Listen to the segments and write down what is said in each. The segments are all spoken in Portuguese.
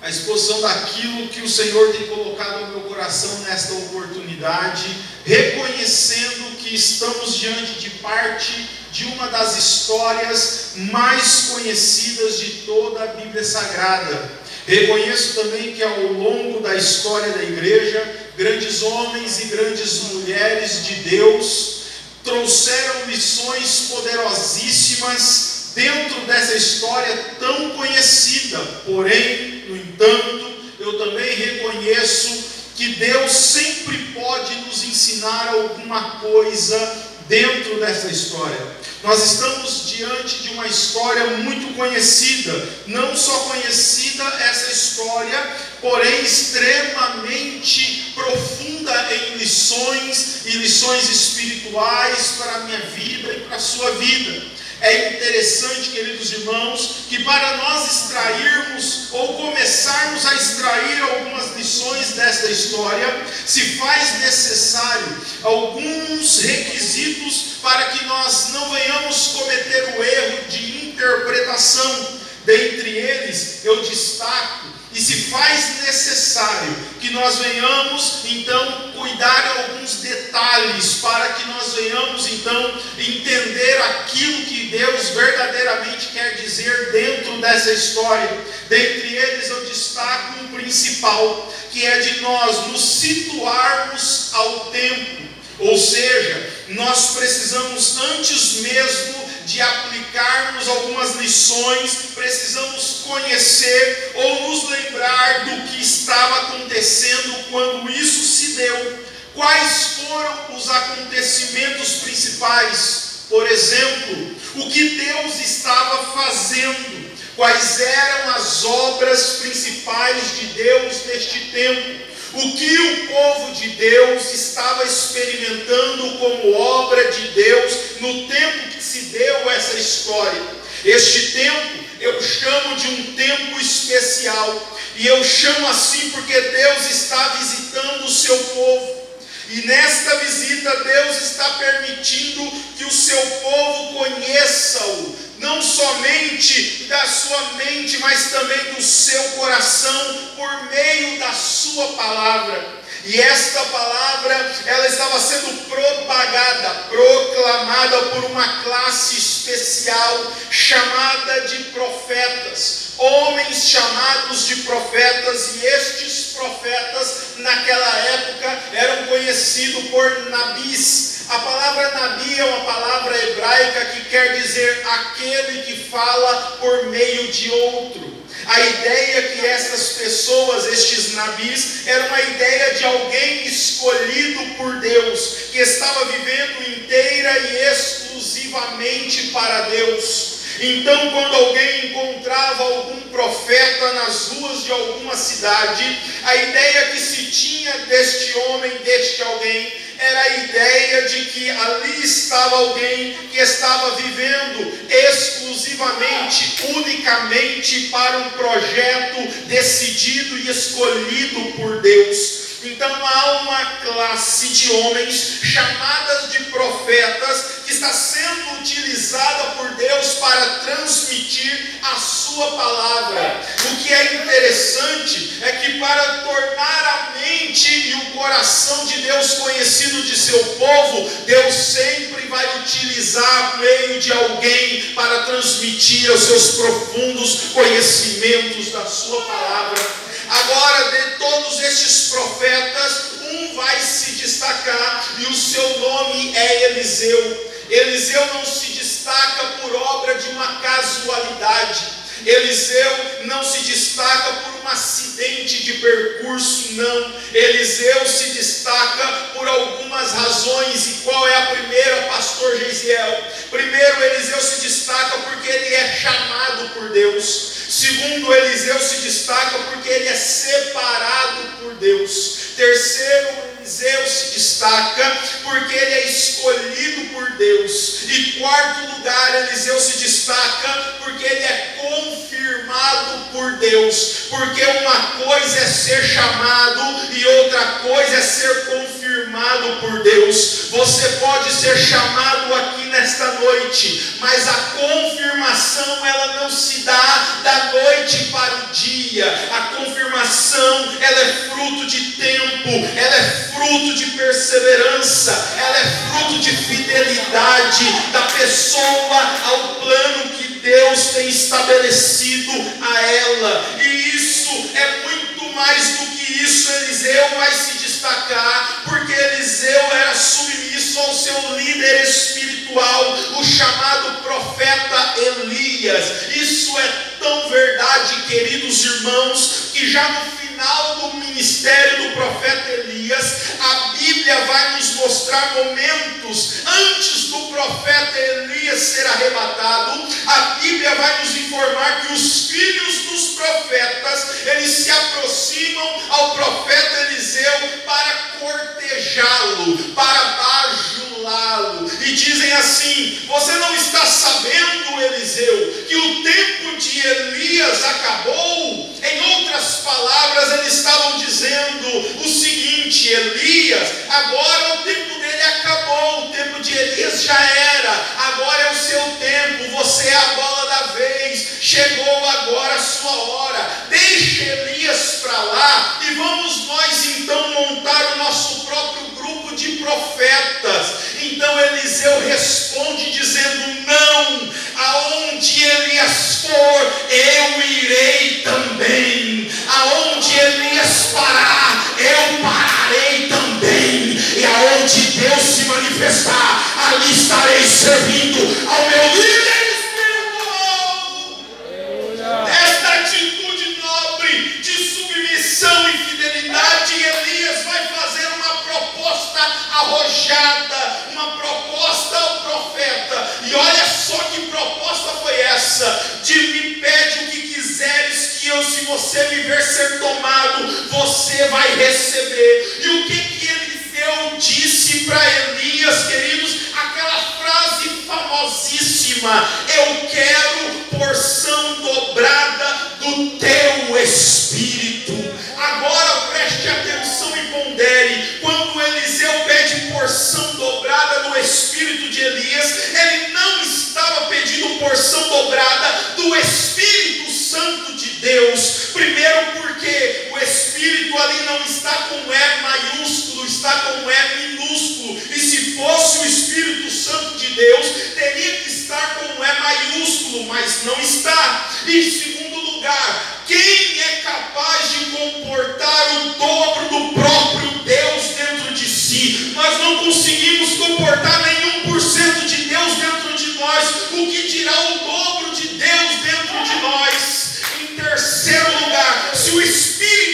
a exposição daquilo que o Senhor tem colocado no meu coração nesta oportunidade, reconhecendo que estamos diante de parte de uma das histórias mais conhecidas de toda a Bíblia Sagrada. Reconheço também que ao longo da história da igreja, grandes homens e grandes mulheres de Deus trouxeram lições poderosíssimas dentro dessa história tão conhecida. Porém, no entanto, eu também reconheço que Deus sempre pode nos ensinar alguma coisa dentro dessa história. Nós estamos diante de uma história muito conhecida, não só conhecida essa história, porém extremamente profunda em lições e lições espirituais para a minha vida e para a sua vida. É interessante, queridos irmãos, que para nós extrairmos ou começarmos a extrair algumas lições desta história, se faz necessário alguns requisitos para que nós não venhamos cometer o erro de interpretação. Dentre eles, eu destaco, e se faz necessário que nós venhamos então cuidar de alguns detalhes, para que nós venhamos então entender aquilo que Deus verdadeiramente quer dizer dentro dessa história. Dentre eles eu destaco um principal, que é de nós nos situarmos ao tempo. Ou seja, nós precisamos, antes mesmo de aplicarmos algumas lições, precisamos conhecer ou nos lembrar do que estava acontecendo quando isso se deu. Quais foram os acontecimentos principais? Por exemplo, o que Deus estava fazendo? Quais eram as obras principais de Deus neste tempo? O que o povo de Deus estava experimentando como obra de Deus no tempo que se deu essa história? Este tempo eu chamo de um tempo especial, e eu chamo assim porque Deus está visitando o seu povo. E nesta visita Deus está permitindo que o seu povo conheça-o, não somente da sua mente, mas também do seu coração, por meio da sua palavra. E esta palavra, ela estava sendo propagada, proclamada por uma classe especial, chamada de profetas. Homens chamados de profetas, e estes profetas, naquela época, eram conhecidos por nabis. A palavra nabi é uma palavra hebraica que quer dizer aquele que fala por meio de outro. A ideia que essas pessoas, estes nabis, era uma ideia de alguém escolhido por Deus, que estava vivendo inteira e exclusivamente para Deus. Então, quando alguém encontrava algum profeta nas ruas de alguma cidade, a ideia que se tinha deste homem, deste alguém, era a ideia de que ali estava alguém que estava vivendo exclusivamente, unicamente para um projeto decidido e escolhido por Deus. Então há uma classe de homens chamadas de profetas que está sendo utilizada por Deus para transmitir a sua palavra. O que é interessante é que para tornar a mente e o coração de Deus conhecido de seu povo, Deus sempre vai utilizar o meio de alguém para transmitir os seus profundos conhecimentos da sua palavra. Agora, de todos estes profetas, um vai se destacar, e o seu nome é Eliseu. Eliseu não se destaca por obra de uma casualidade. Eliseu não se destaca por um acidente de percurso, não. Eliseu se destaca por algumas razões. E qual é a primeira, pastor Geisiel? Primeiro, Eliseu se destaca porque ele é chamado por Deus. Segundo, Eliseu se destaca porque ele é separado por Deus. Terceiro, Eliseu se destaca porque ele é escolhido por Deus. E quarto lugar, Eliseu se destaca porque ele é confirmado por Deus. Porque uma coisa é ser chamado e outra coisa é ser confirmado por Deus. Você pode ser chamado aqui nesta noite, mas a confirmação ela não se dá da noite para o dia. A confirmação transformação, ela é fruto de tempo, ela é fruto de perseverança, ela é fruto de fidelidade da pessoa ao plano que Deus tem estabelecido a ela. E isso é muito mais do que isso. Eliseu vai se destacar porque Eliseu era submisso ao seu líder espiritual, o chamado profeta Elias. Isso é tão verdade, queridos irmãos, que já no final do ministério do profeta Elias, a Bíblia vai nos mostrar momentos antes do profeta Elias ser arrebatado. A Bíblia vai nos informar que os filhos dos profetas, eles se aproximam ao profeta Eliseu para cortejá-lo, para bajulá-lo, e dizem assim: você não está sabendo, Eliseu, que o tempo de Elias acabou? Em outras palavras, eles estavam dizendo o seguinte: Elias, agora o tempo dele acabou, o tempo de Elias já era, agora é o seu tempo, você é a bola da vez, chegou agora a sua hora, deixe Elias para lá e vamos nós então montar o nosso próprio grupo de profetas. Então Eliseu responde dizendo: não, aonde Elias for, eu irei também, aonde Elias parar, eu pararei também, e aonde Deus se manifestar, ali estarei servindo ao meu líder espiritual. Esta atitude nobre de submissão e fidelidade, Elias vai fazer uma proposta arrojada, uma proposta ao profeta. E olha só que proposta foi essa: de me pede o que quiseres, que eu, se você me ver ser tomado, você vai receber. E o que Eliseu disse para Elias, queridos? Aquela frase famosíssima: eu quero porção dobrada do teu espírito. Agora preste atenção e pondere: quando Eliseu pede porção dobrada do espírito de Elias, ele não estava pedindo porção dobrada do Espírito Santo de Deus. Primeiro porque o Espírito ali não está com E maiúsculo, está com E minúsculo, e se fosse o Espírito Santo de Deus, teria que estar com E maiúsculo, mas não está. E em segundo lugar, quem é capaz de comportar o dobro do próprio Deus dentro de si? Nós não conseguimos comportar nenhum por cento de Deus dentro de nós, o que dirá o dobro de Deus dentro de nós? Em terceiro lugar, se o Espírito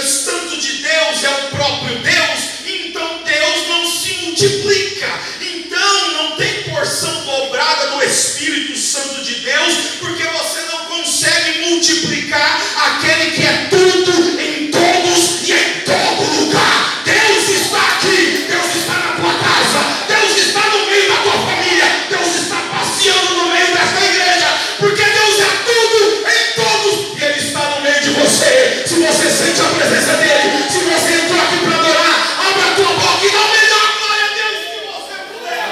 Santo de Deus é o próprio Deus, então Deus não se multiplica. Então não tem porção dobrada do Espírito Santo de Deus, porque você não consegue multiplicar aquele que é tudo em todos e em todo lugar. Deus está aqui, Deus está na tua casa, Deus está no meio da tua família, Deus está passeando no meio desta igreja, porque Deus é tudo em todos e Ele está no meio de você. Se você sente a presença dEle, se você entrou aqui para adorar, abra a tua boca e dá o melhor glória a Deus que você puder.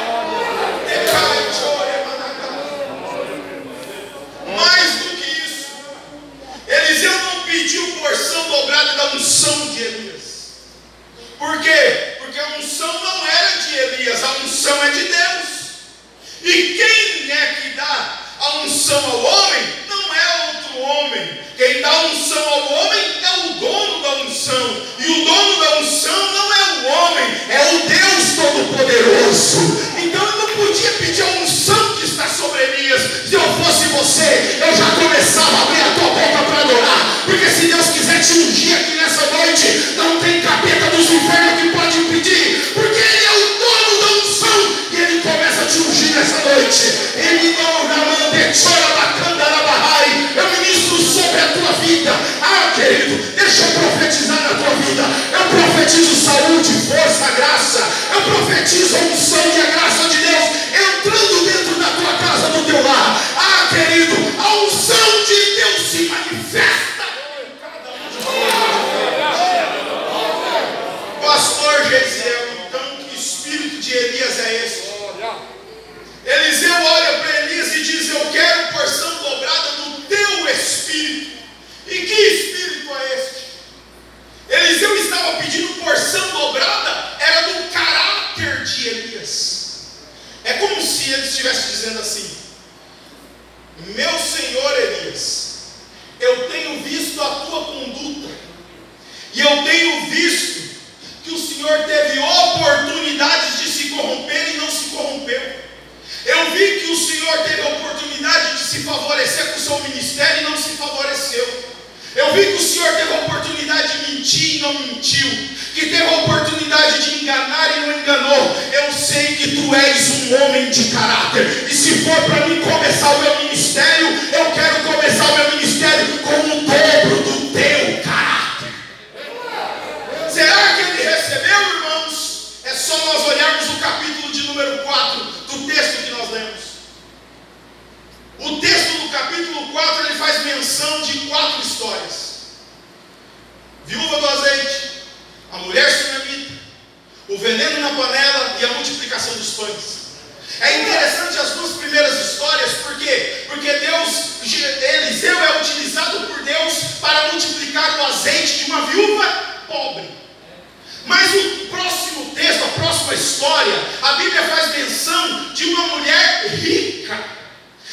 Mais do que isso, Eliseu não pediu porção dobrada da unção de Elias. Por quê? Porque a unção não era de Elias, a unção é de Deus. E quem é que dá a unção ao homem? Não é outro homem. Quem dá a unção ao homem é o dono da unção. E o dono da unção não é o homem, é o Deus Todo-Poderoso. Então eu não podia pedir a unção que está sobre Elias. Se eu fosse você, eu já começava a abrir a tua boca para adorar. Porque se Deus quiser te ungir aqui nessa noite, não tem capeta dos infernos que pode impedir. Porque Ele é o dono da unção. E Ele começa a te ungir nessa noite. Ele não eu ministro sobre a tua vida. Ah, querido, deixa eu profetizar na tua vida. Eu profetizo saúde, força, graça. Eu profetizo a unção e a graça de Deus entrando dentro da tua casa, do teu lar. Ah, querido, a unção de Deus se manifesta em cada um de nós. a tua conduta. E eu tenho visto que o Senhor teve oportunidades de se corromper e não se corrompeu. Eu vi que o Senhor teve a oportunidade de se favorecer com o seu ministério e não se favoreceu. Eu vi que o Senhor teve a oportunidade de mentir e não mentiu, que teve a oportunidade de enganar e não enganou. Eu sei que tu és um homem de caráter, e se for para mim começar o meu ministério, eu quero começar o meu ministério com o dobro do teu caráter. Será que ele recebeu, irmãos? É só nós olharmos o capítulo de número 4 do texto que nós lemos. O texto do capítulo 4, ele faz menção de 4 histórias: viúva do azeite, a mulher sunamita, o veneno na panela e a multiplicação dos pães. É interessante as 2 primeiras histórias, por quê? Porque Eliseu é utilizado por Deus para multiplicar o azeite de uma viúva pobre. Mas o próximo texto, a próxima história, a Bíblia faz menção de uma mulher rica,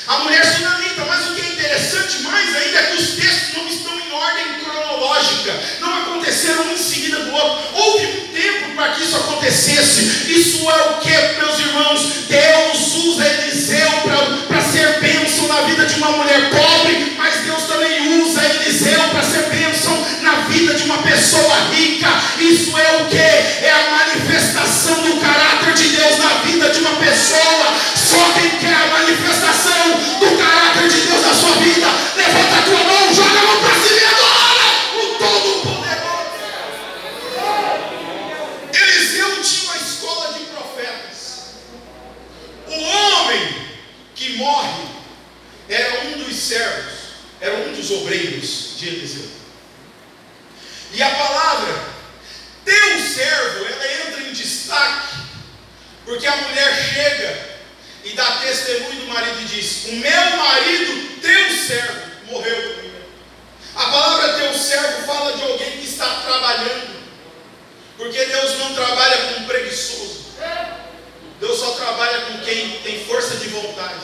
a mulher sunamita. Mas o que é interessante mais ainda é que os textos não estão em ordem cronológica, não aconteceram um em seguida do outro. Houve um tempo para que isso acontecesse. Isso é o que, meus irmãos? Deus usa Eliseu para ser bênção na vida de uma mulher pobre, mas Deus também usa Eliseu para ser bênção na vida de uma pessoa rica. Isso é o que? É a manifestação do caráter de Deus na vida de uma pessoa. Só quem quer a manifestação do caráter de Deus na sua vida, levanta a tua mão, joga a mão para cima e adora o Todo-Poderoso. Eliseu tinha uma escola de profetas. O homem que morre era um dos servos, era um dos obreiros de Eliseu. E a palavra teu servo, ela entra em destaque, porque a mulher chega e dá testemunho do marido e diz: o meu marido, teu servo, morreu comigo. A palavra teu servo fala de alguém que está trabalhando, porque Deus não trabalha com preguiçoso. Deus só trabalha com quem tem força de vontade.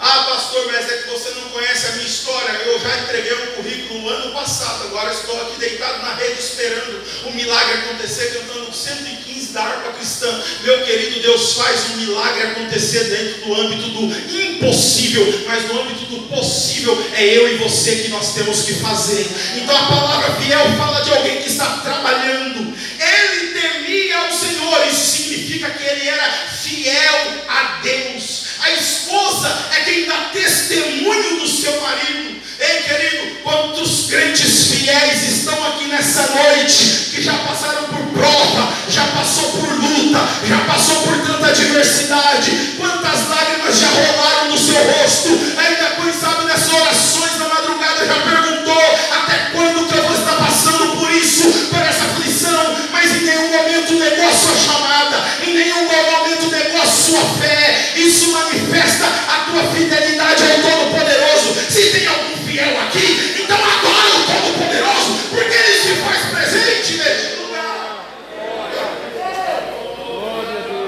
Ah, pastor, mas é que você não conhece a minha história. Eu já entreguei um currículo no ano passado. Agora estou aqui deitado na rede esperando o milagre acontecer, cantando o 115 da harpa cristã. Meu querido, Deus faz um milagre acontecer dentro do âmbito do impossível, mas no âmbito do possível é eu e você que nós temos que fazer. Então a palavra fiel fala de alguém que está trabalhando. Ele temia ao Senhor. Isso significa que ele era fiel a Deus. A esposa é quem dá testemunho do seu marido. Ei, querido, quantos crentes fiéis estão aqui nessa noite, que já passaram por prova, já passou por luta, já passou por tanta adversidade, quantas lágrimas já rolaram no seu rosto, ainda quem sabe nessas orações da madrugada já perguntou: até quando que eu vou estar passando por isso, por essa aflição? Mas em nenhum momento negou a sua chamada, em nenhum momento negou a sua fé. Isso manifesta a tua fidelidade ao Todo-Poderoso. Se tem algum fiel aqui, então adora o Todo-Poderoso, porque ele se faz presente neste lugar.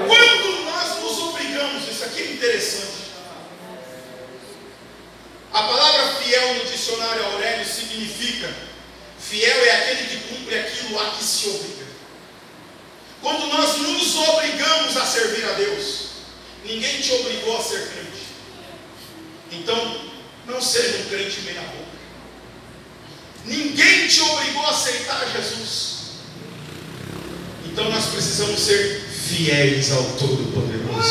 Quando nós nos obrigamos, isso aqui é interessante. A palavra fiel no dicionário Aurélio significa: fiel é aquele que cumpre aquilo a que se obriga. Quando nós nos obrigamos a servir a Deus, ninguém te obrigou a ser crente. Então, não seja um crente meia boca. Ninguém te obrigou a aceitar Jesus. Então nós precisamos ser fiéis ao Todo-Poderoso.